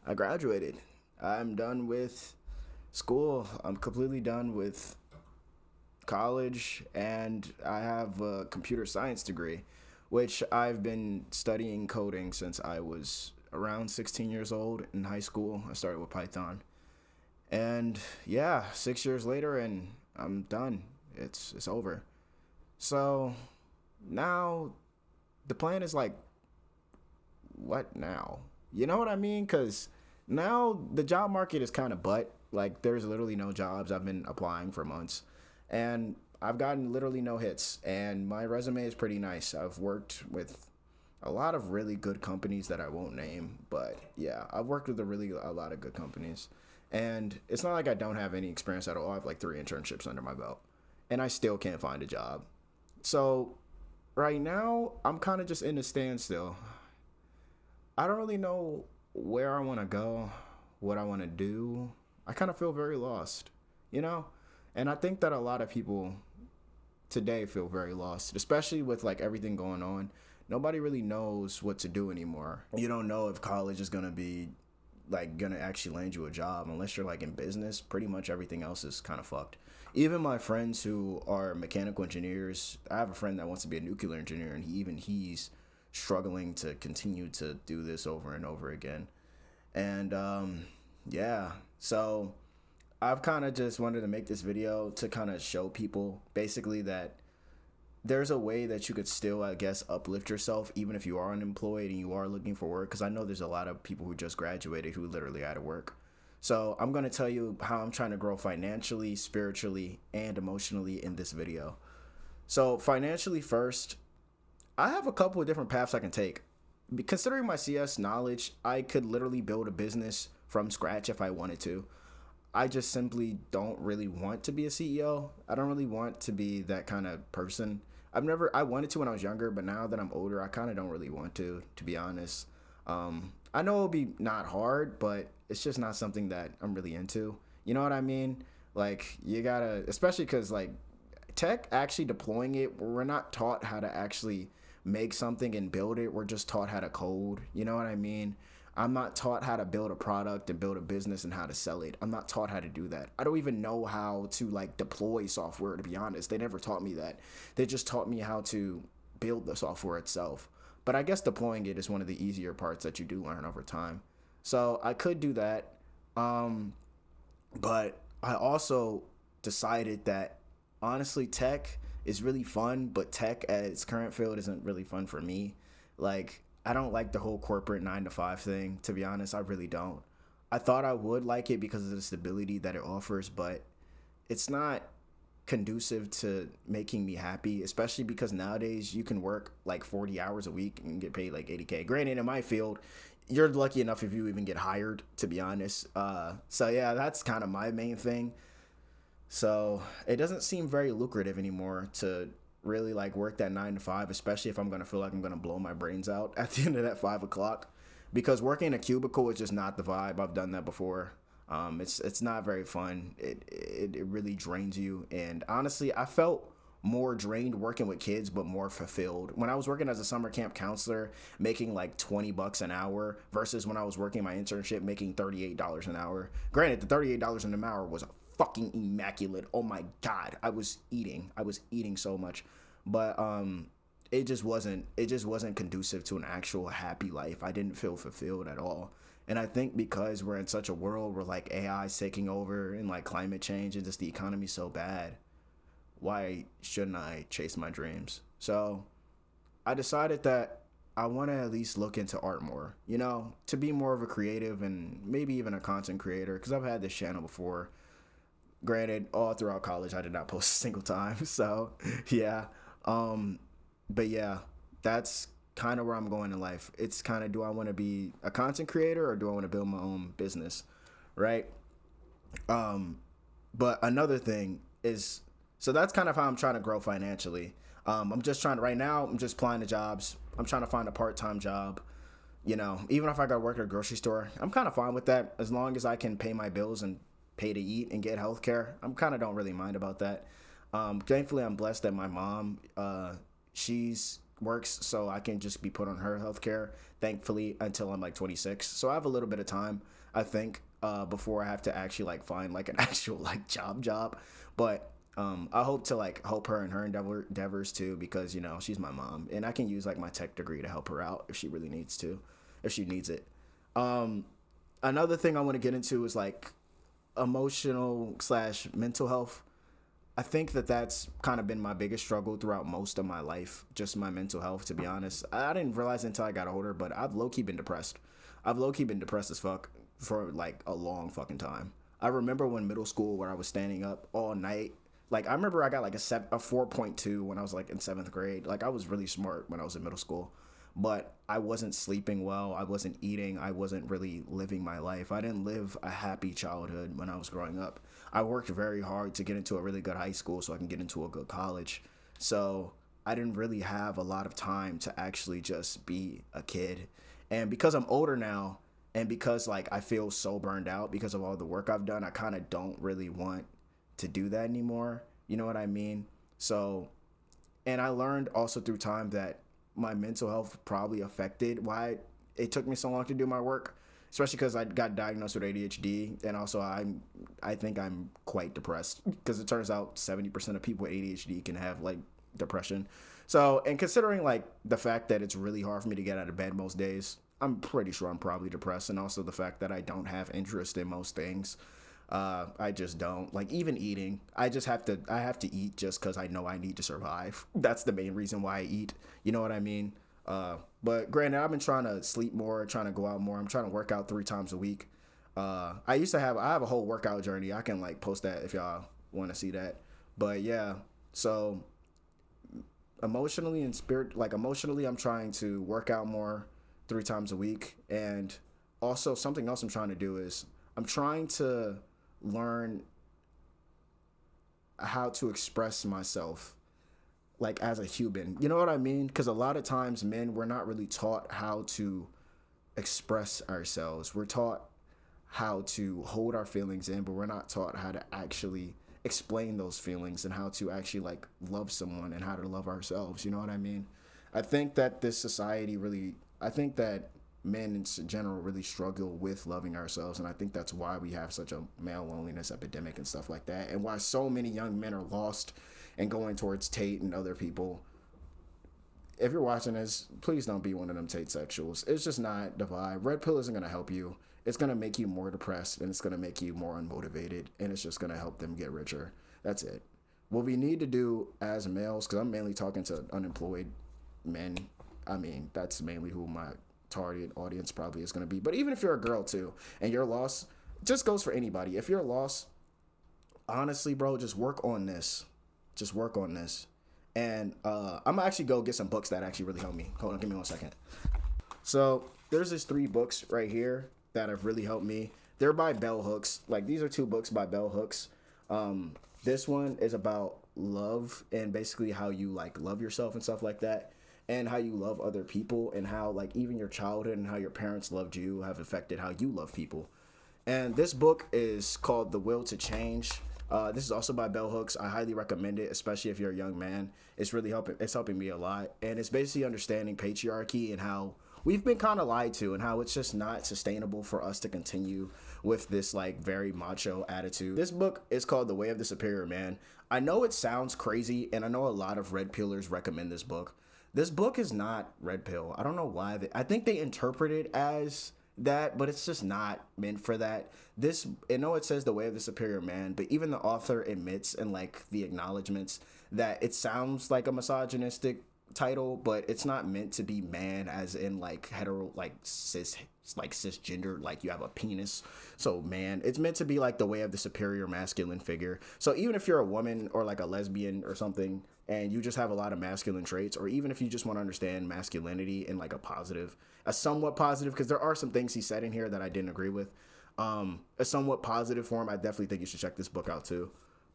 I graduated. I'm done with school. I'm completely done with college, and I have a computer science degree, which I've been studying coding since I was around 16 years old in high school. I started with Python. And yeah, 6 years later, and I'm done. It's over. So now the plan is like, what now? You know what I mean? Because now the job market is kind of butt. Like, there's literally no jobs. I've been applying for months, and I've gotten literally no hits. And my resume is pretty nice. I've worked with a lot of really good companies that I won't name, but yeah, I've worked with a lot of good companies. And it's not like I don't have any experience at all. I have like 3 internships under my belt, and I still can't find a job. So right now, I'm kind of just in a standstill. I don't really know where I want to go, what I want to do. I kind of feel very lost, you know? And I think that a lot of people today feel very lost, especially with like everything going on. Nobody really knows what to do anymore. You don't know if college is going to be like going to actually land you a job unless you're like in business. Pretty much everything else is kind of fucked. Even my friends who are mechanical engineers, I have a friend that wants to be a nuclear engineer, and he's struggling to continue to do this over and over again. And yeah, so I've kind of just wanted to make this video to kind of show people basically that there's a way that you could still, I guess, uplift yourself even if you are unemployed and you are looking for work. Because I know there's a lot of people who just graduated who literally out of work. So I'm going to tell you how I'm trying to grow financially, spiritually, and emotionally in this video. So financially first, I have a couple of different paths I can take. Considering my CS knowledge, I could literally build a business from scratch if I wanted to. I just simply don't really want to be a CEO. I don't really want to be that kind of person. I wanted to when I was younger, but now that I'm older, I kind of don't really want to be honest. I know it'll be not hard, but it's just not something that I'm really into. You know what I mean? Like, you gotta, especially because, like, tech actually deploying it, we're not taught how to actually make something and build it. We're just taught how to code. You know what I mean? I'm not taught how to build a product and build a business and how to sell it. I'm not taught how to do that. I don't even know how to like deploy software, to be honest. They never taught me that. They just taught me how to build the software itself. But I guess deploying it is one of the easier parts that you do learn over time. So I could do that. Um, but I also decided that honestly, tech is really fun, but tech at its current field isn't really fun for me. Like, I don't like the whole corporate 9 to 5 thing, to be honest. I really don't. I thought I would like it because of the stability that it offers, but it's not conducive to making me happy, especially because nowadays you can work like 40 hours a week and get paid like 80K. Granted, in my field, you're lucky enough if you even get hired, to be honest. So yeah, that's kind of my main thing. So it doesn't seem very lucrative anymore to really like work that 9 to 5, especially if I'm gonna feel like I'm gonna blow my brains out at the end of that 5 o'clock. Because working in a cubicle is just not the vibe. I've done that before. It's not very fun. It really drains you. And honestly, I felt more drained working with kids, but more fulfilled when I was working as a summer camp counselor, making like $20 an hour, versus when I was working my internship, making $38 an hour. Granted, the $38 an hour was fucking immaculate. Oh my god, I was eating so much, but it just wasn't conducive to an actual happy life. I didn't feel fulfilled at all. And I think because we're in such a world where like AI is taking over and like climate change and just the economy's so bad, why shouldn't I chase my dreams? So I decided that I want to at least look into art more, to be more of a creative and maybe even a content creator, because I've had this channel before. Granted, all throughout college, I did not post a single time. So, yeah. Um, but yeah, that's kind of where I'm going in life. It's kind of, do I want to be a content creator or do I want to build my own business? Right. Um, but another thing is, so that's kind of how I'm trying to grow financially. I'm just trying to, right now, I'm just applying to jobs. I'm trying to find a part-time job. Even if I got to work at a grocery store, I'm kind of fine with that as long as I can pay my bills and pay to eat and get health care. I'm kind of don't really mind about that. Thankfully, I'm blessed that my mom, she's works, so I can just be put on her healthcare, thankfully, until I'm like 26. So I have a little bit of time, I think, before I have to actually like find like an actual like job. But I hope to like help her in her endeavors too, because she's my mom, and I can use like my tech degree to help her out if she really needs to, if she needs it. Another thing I want to get into is like emotional slash mental health. I think that that's kind of been my biggest struggle throughout most of my life, just my mental health, to be honest. I didn't realize it until I got older, but I've low-key been depressed. I've low-key been depressed as fuck for like a long fucking time. I remember when middle school where I was standing up all night. Like, I remember I got like a 4.2 when I was like in 7th grade. Like, I was really smart when I was in middle school, but I wasn't sleeping well. I wasn't eating. I wasn't really living my life. I didn't live a happy childhood when I was growing up. I worked very hard to get into a really good high school so I can get into a good college. So I didn't really have a lot of time to actually just be a kid. And because I'm older now, and because like I feel so burned out because of all the work I've done, I kind of don't really want to do that anymore. You know what I mean? So, and I learned also through time that my mental health probably affected why it took me so long to do my work, especially because I got diagnosed with ADHD, and also I think I'm quite depressed, because it turns out 70% of people with ADHD can have like depression. So, and considering like the fact that it's really hard for me to get out of bed most days, I'm pretty sure I'm probably depressed, and also the fact that I don't have interest in most things. I just don't like even eating. I have to eat just because I know I need to survive. That's the main reason why I eat. You know what I mean? But granted, I've been trying to sleep more, trying to go out more. I'm trying to work out 3 times a week. I have a whole workout journey. I can like post that if y'all want to see that. But yeah, so emotionally and emotionally, I'm trying to work out more 3 times a week. And also something else I'm trying to do is I'm trying to learn how to express myself like as a human. You know what I mean? Because a lot of times men, we're not really taught how to express ourselves. We're taught how to hold our feelings in, but we're not taught how to actually explain those feelings and how to actually like love someone and how to love ourselves. You know what I mean? I think that I think that men in general really struggle with loving ourselves, and I think that's why we have such a male loneliness epidemic and stuff like that, and why so many young men are lost and going towards Tate and other people. If you're watching this, please don't be one of them Tate sexuals. It's just not the vibe. Red pill isn't going to help you. It's going to make you more depressed, and it's going to make you more unmotivated, and it's just going to help them get richer. That's it. What we need to do as males, because I'm mainly talking to unemployed men. I mean, that's mainly who my target audience probably is going to be. But even if you're a girl too and you're lost, just goes for anybody. If you're lost, honestly, bro, just work on this. And I'm gonna actually go get some books that actually really help me. Hold on, give me 1 second. So there's these 3 books right here that have really helped me. They're by bell hooks. Like, these are 2 books by bell hooks. This one is about love and basically how you like love yourself and stuff like that, and how you love other people, and how like even your childhood and how your parents loved you have affected how you love people. And this book is called The Will to Change. This is also by bell hooks. I highly recommend it, especially if you're a young man. It's helping me a lot. And it's basically understanding patriarchy and how we've been kind of lied to, and how it's just not sustainable for us to continue with this like very macho attitude. This book is called The Way of the Superior Man. I know it sounds crazy, and I know a lot of red pillers recommend this book. This book is not red pill. I don't know why. I think they interpret it as that, but it's just not meant for that. I know it says The Way of the Superior Man, but even the author admits in like the acknowledgments that it sounds like a misogynistic title, but it's not meant to be man as in like hetero, like cisgender, like you have a penis. So man, it's meant to be like the way of the superior masculine figure. So even if you're a woman or like a lesbian or something, and you just have a lot of masculine traits, or even if you just want to understand masculinity in like a somewhat positive, because there are some things he said in here that I didn't agree with, a somewhat positive form, I definitely think you should check this book out too.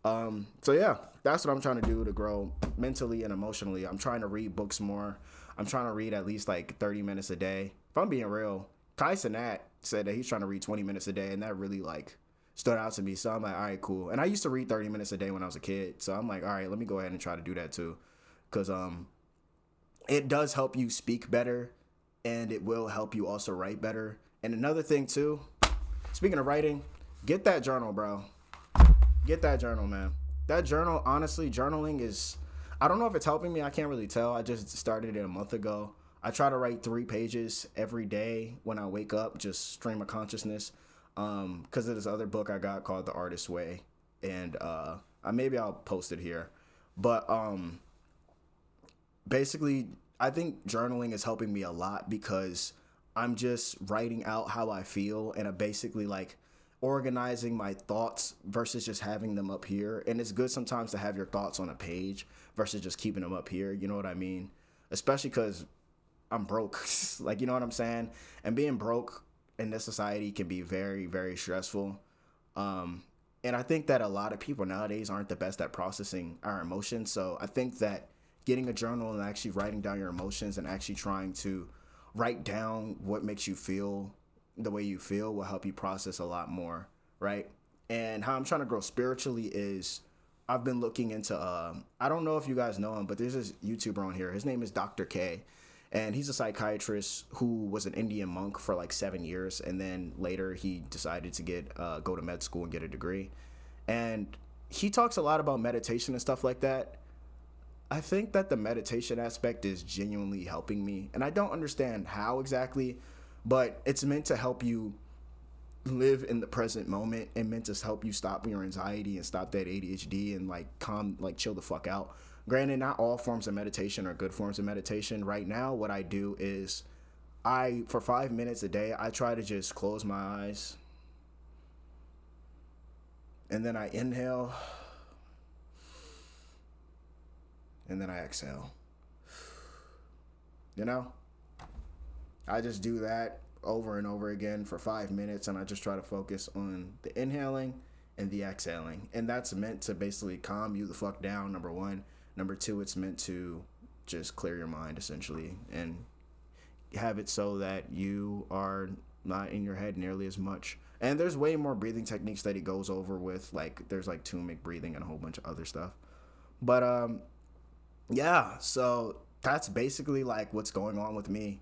So yeah, that's what I'm trying to do to grow mentally and emotionally. I'm trying to read books more. I'm trying to read at least like 30 minutes a day. If I'm being real, Kai Cenat said that he's trying to read 20 minutes a day, and that really like stood out to me. So I'm like, all right, cool. And I used to read 30 minutes a day when I was a kid. So I'm like, all right, let me go ahead and try to do that too. Cause it does help you speak better, and it will help you also write better. And another thing too, speaking of writing, get that journal, bro. Get that journal, man. That journal, honestly, journaling is, I don't know if it's helping me. I can't really tell. I just started it a month ago. I try to write 3 pages every day when I wake up, just stream of consciousness. Because of this other book I got called The Artist's Way. And maybe I'll post it here. But basically, I think journaling is helping me a lot because I'm just writing out how I feel, and I'm basically like organizing my thoughts versus just having them up here. And it's good sometimes to have your thoughts on a page versus just keeping them up here. You know what I mean? Especially because I'm broke. Like, you know what I'm saying? And being broke in this society can be very, very stressful. And I think that a lot of people nowadays aren't the best at processing our emotions. So I think that getting a journal and actually writing down your emotions and actually trying to write down what makes you feel the way you feel will help you process a lot more, right? And how I'm trying to grow spiritually is I've been looking into, I don't know if you guys know him, but there's this YouTuber on here. His name is Dr. K. And he's a psychiatrist who was an Indian monk for like 7 years. And then later he decided to go to med school and get a degree. And he talks a lot about meditation and stuff like that. I think that the meditation aspect is genuinely helping me. And I don't understand how exactly, but it's meant to help you live in the present moment and meant to help you stop your anxiety and stop that ADHD and like chill the fuck out. Granted, not all forms of meditation are good forms of meditation. Right now, what I do is for 5 minutes a day, I try to just close my eyes and then I inhale and then I exhale. You know? I just do that over and over again for 5 minutes, and I just try to focus on the inhaling and the exhaling. And that's meant to basically calm you the fuck down, number one. Number two, it's meant to just clear your mind, essentially, and have it so that you are not in your head nearly as much. And there's way more breathing techniques that he goes over with, like, there's like turmeric breathing and a whole bunch of other stuff. But, yeah, so that's basically like what's going on with me.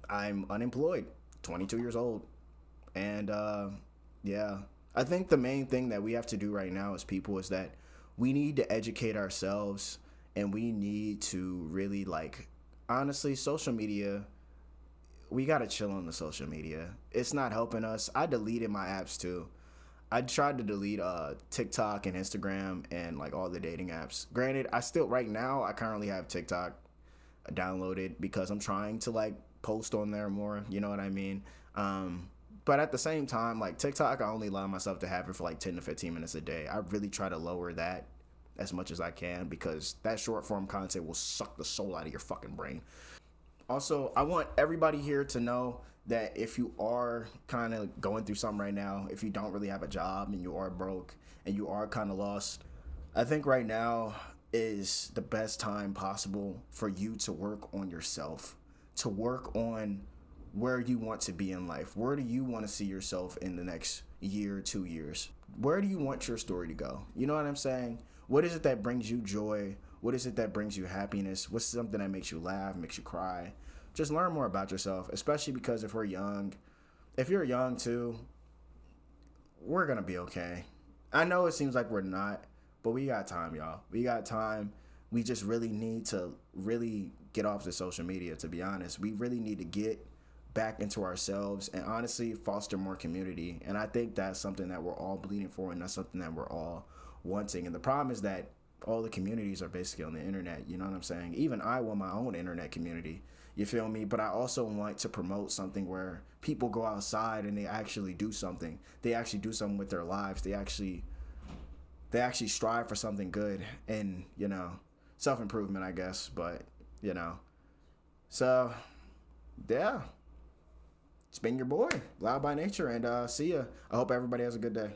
I'm unemployed, 22 years old. And, yeah, I think the main thing that we have to do right now as people is that we need to educate ourselves, and we need to really, like, honestly, social media, we got to chill on the social media. It's not helping us. I deleted my apps too. I tried to delete TikTok and Instagram and like all the dating apps. Granted, right now, I currently have TikTok downloaded because I'm trying to like post on there more, you know what I mean? But at the same time, like TikTok, I only allow myself to have it for like 10 to 15 minutes a day. I really try to lower that as much as I can because that short form content will suck the soul out of your fucking brain. Also, I want everybody here to know that if you are kind of going through something right now, if you don't really have a job and you are broke and you are kind of lost, I think right now is the best time possible for you to work on yourself, to work on where you want to be in life. Where do you want to see yourself in the next year, 2 years? Where do you want your story to go? You know what I'm saying? What is it that brings you joy? What is it that brings you happiness? What's something that makes you laugh, makes you cry? Just learn more about yourself, especially because if you're young too, we're going to be okay. I know it seems like we're not, but we got time, y'all. We got time. We just really need to really get off the social media, to be honest. We really need to get back into ourselves and honestly foster more community. And I think that's something that we're all bleeding for, and that's something that we're all wanting. And the problem is that all the communities are basically on the internet. You know what I'm saying? Even I want my own internet community. You feel me? But I also want to promote something where people go outside and they actually do something. They actually do something with their lives. They actually strive for something good and, you know, self-improvement, I guess. But, you know, so, yeah. It's been your boy, Loud by Nature, and see ya. I hope everybody has a good day.